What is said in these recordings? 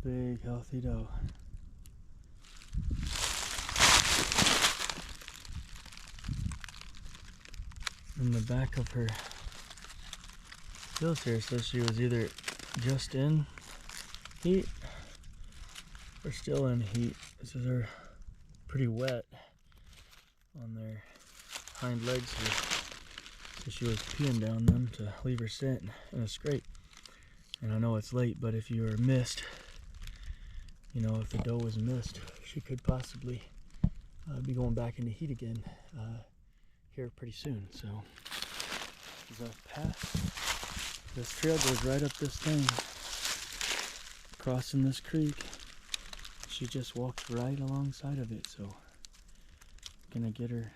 big healthy doe. In the back of her gills here says she was either just in heat or still in heat. This is her pretty wet on their hind legs here. So she was peeing down them to leave her sit in a scrape. And I know it's late, but if you were missed, you know, if the doe was missed, she could possibly be going back into heat again here pretty soon. So there's a path. This trail goes right up this thing, crossing this creek. She just walked right alongside of it. So I'm gonna get her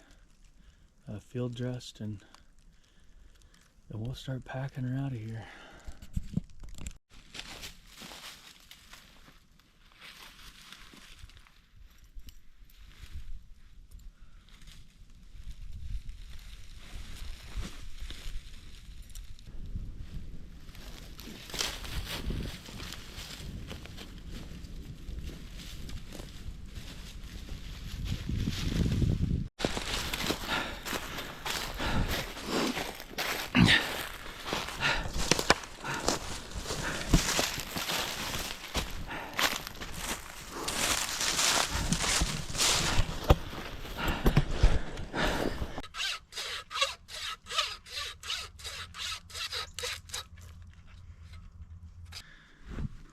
field dressed, and then we'll start packing her out of here.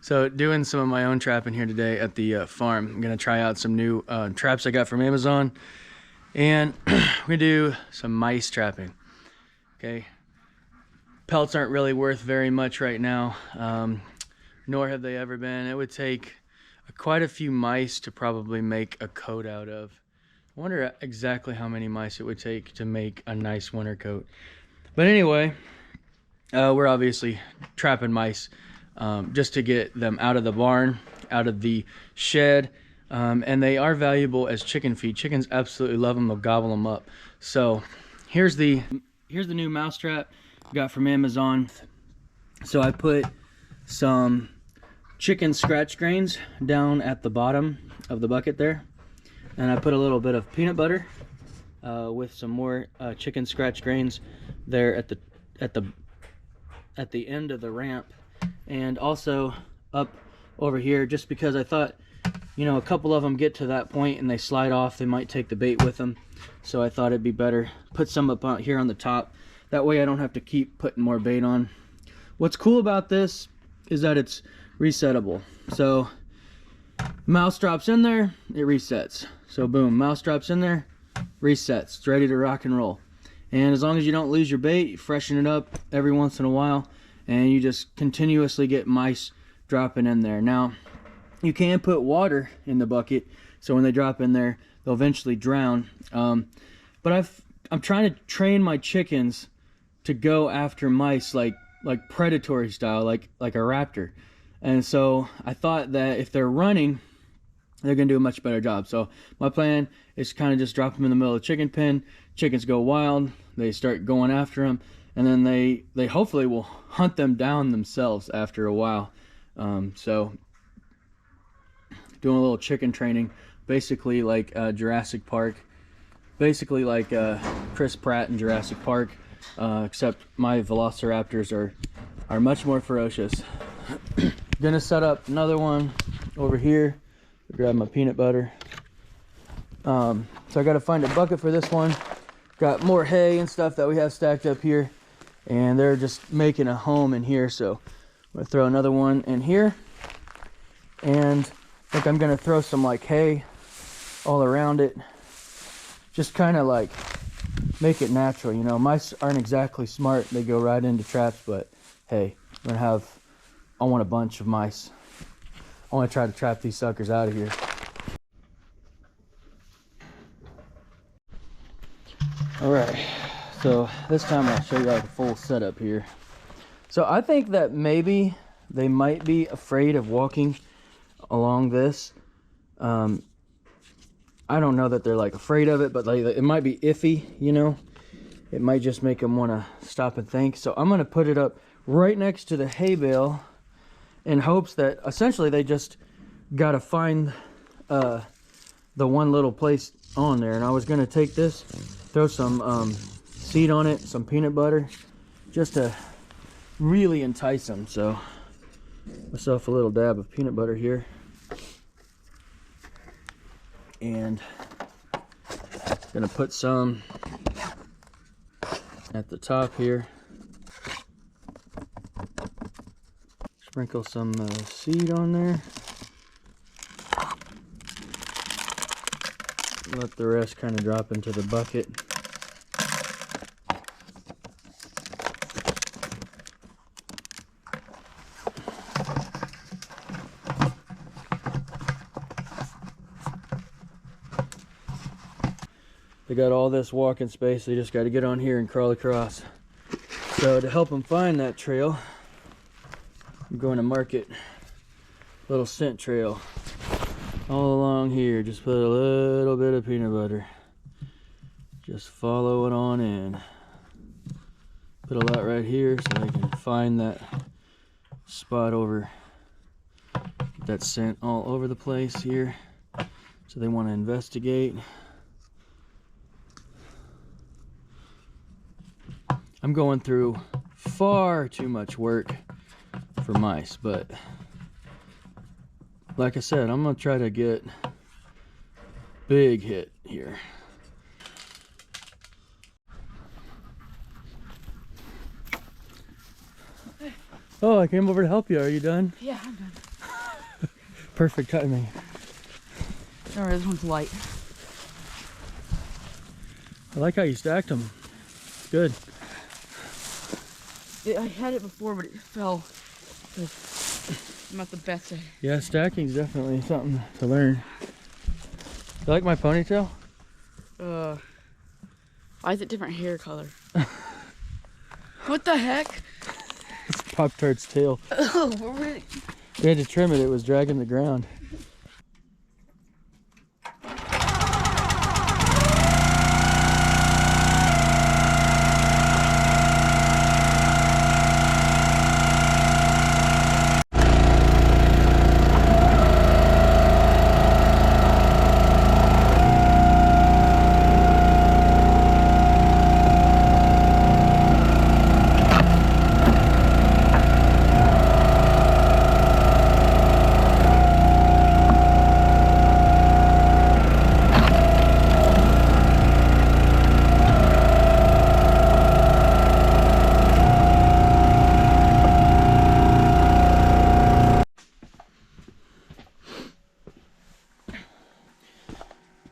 So doing some of my own trapping here today at the farm. I'm gonna try out some new traps I got from Amazon, and we do some mice trapping. Okay, pelts aren't really worth very much right now, nor have they ever been. It would take quite a few mice to probably make a coat out of. I wonder exactly how many mice it would take to make a nice winter coat. But anyway, we're obviously trapping mice. Just to get them out of the barn, out of the shed, and they are valuable as chicken feed. Chickens absolutely love them; they'll gobble them up. So here's the new mouse trap I got from Amazon. So I put some chicken scratch grains down at the bottom of the bucket there, and I put a little bit of peanut butter with some more chicken scratch grains there at the end of the ramp. And also up over here, just because I thought, you know, a couple of them get to that point and they slide off, they might take the bait with them. So I thought it'd be better put some up out here on the top. That way I don't have to keep putting more bait on. What's cool about this is that it's resettable. So mouse drops in there, it resets. So boom, mouse drops in there, resets. It's ready to rock and roll. And as long as you don't lose your bait, you freshen it up every once in a while, and you just continuously get mice dropping in there. Now, you can put water in the bucket, so when they drop in there, they'll eventually drown. But I'm trying to train my chickens to go after mice like predatory style, like a raptor. And so I thought that if they're running, they're gonna do a much better job. So my plan is to kind of just drop them in the middle of the chicken pen. Chickens go wild, they start going after them, and then they hopefully will hunt them down themselves after a while. So doing a little chicken training, basically like Jurassic Park, basically like Chris Pratt in Jurassic Park, except my velociraptors are much more ferocious. Gonna set up another one over here. Grab my peanut butter. So I gotta find a bucket for this one. Got more hay and stuff that we have stacked up here, and they're just making a home in here. So I'm gonna throw another one in here, and I think I'm gonna throw some like hay all around it, just kind of like make it natural. You know, mice aren't exactly smart, they go right into traps, but hey, I want a bunch of mice. I want to try to trap these suckers out of here. All right, so this time I'll show you like a full setup here. So I think that maybe they might be afraid of walking along this. I don't know that they're like afraid of it, but like it might be iffy, you know. It might just make them want to stop and think. So I'm going to put it up right next to the hay bale in hopes that essentially they just gotta find the one little place on there, and I was gonna take this, throw some seed on it, some peanut butter, just to really entice them. So myself a little dab of peanut butter here, and gonna put some at the top here. Sprinkle some seed on there. Let the rest kind of drop into the bucket. They got all this walking space, they just got to get on here and crawl across. So to help them find that trail, I'm going to mark it, little scent trail all along here. Just put a little bit of peanut butter, just follow it on in. Put a lot right here so they can find that spot over, get that scent all over the place here, so they want to investigate. I'm going through far too much work for mice, but like I said, I'm gonna try to get big hit here. Oh, I came over to help you. Are you done? Yeah, I'm done. Perfect timing. Sorry, this one's light. I like how you stacked them. Good. I had it before, but it fell. I'm not the best at it. Yeah, stacking's definitely something to learn. You like my ponytail? Why is it different hair color? What the heck? It's Pop-Tart's tail. Oh, we're ready. We had to trim it, it was dragging the ground.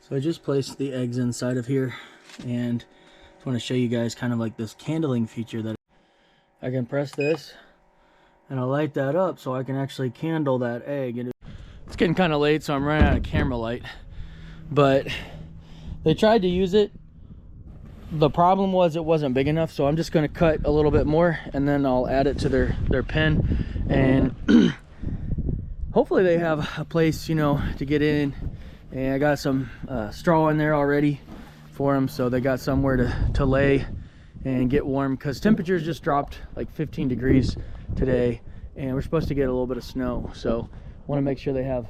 So I just placed the eggs inside of here, and just want to show you guys kind of like this candling feature that I can press this and I'll light that up so I can actually candle that egg. And it's getting kind of late, so I'm running out of camera light, but they tried to use it. The problem was it wasn't big enough, so I'm just going to cut a little bit more and then I'll add it to their pen, and hopefully they have a place, you know, to get in. And I got some straw in there already for them, so they got somewhere to lay and get warm, because temperatures just dropped like 15 degrees today and we're supposed to get a little bit of snow, so want to make sure they have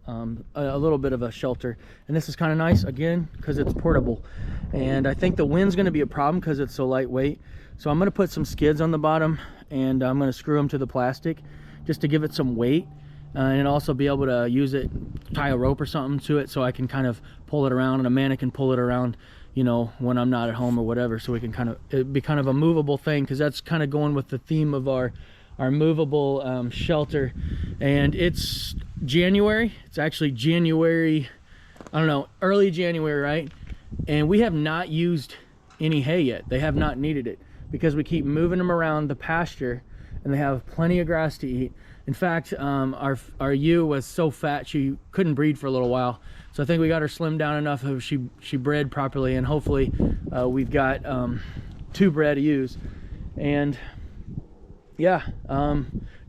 a little bit of a shelter. And this is kind of nice again because it's portable, and I think the wind's going to be a problem because it's so lightweight. So I'm going to put some skids on the bottom and I'm going to screw them to the plastic just to give it some weight. And also be able to use it, tie a rope or something to it so I can kind of pull it around, and a man can pull it around, you know, when I'm not at home or whatever, so we can kind of, it'd be kind of a movable thing, because that's kind of going with the theme of our movable shelter. And it's January, it's actually January, I don't know, early January, right? And we have not used any hay yet. They have not needed it because we keep moving them around the pasture and they have plenty of grass to eat. In fact, our ewe was so fat she couldn't breed for a little while, so I think we got her slimmed down enough that she bred properly, and hopefully we've got 2 bred ewes. And yeah,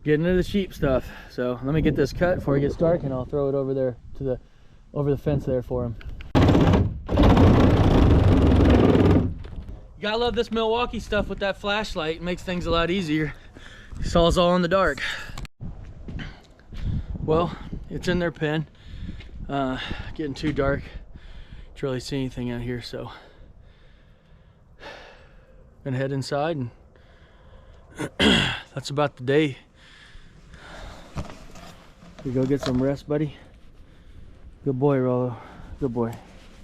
getting into the sheep stuff. So let me get this cut before it gets dark, and I'll throw it over there to over the fence there for him. You gotta love this Milwaukee stuff with that flashlight. It makes things a lot easier. Saw us all in the dark. Well, it's in their pen. Getting too dark to really see anything out here, so gonna head inside, and that's about the day. You go get some rest, buddy. Good boy, Rollo. Good boy.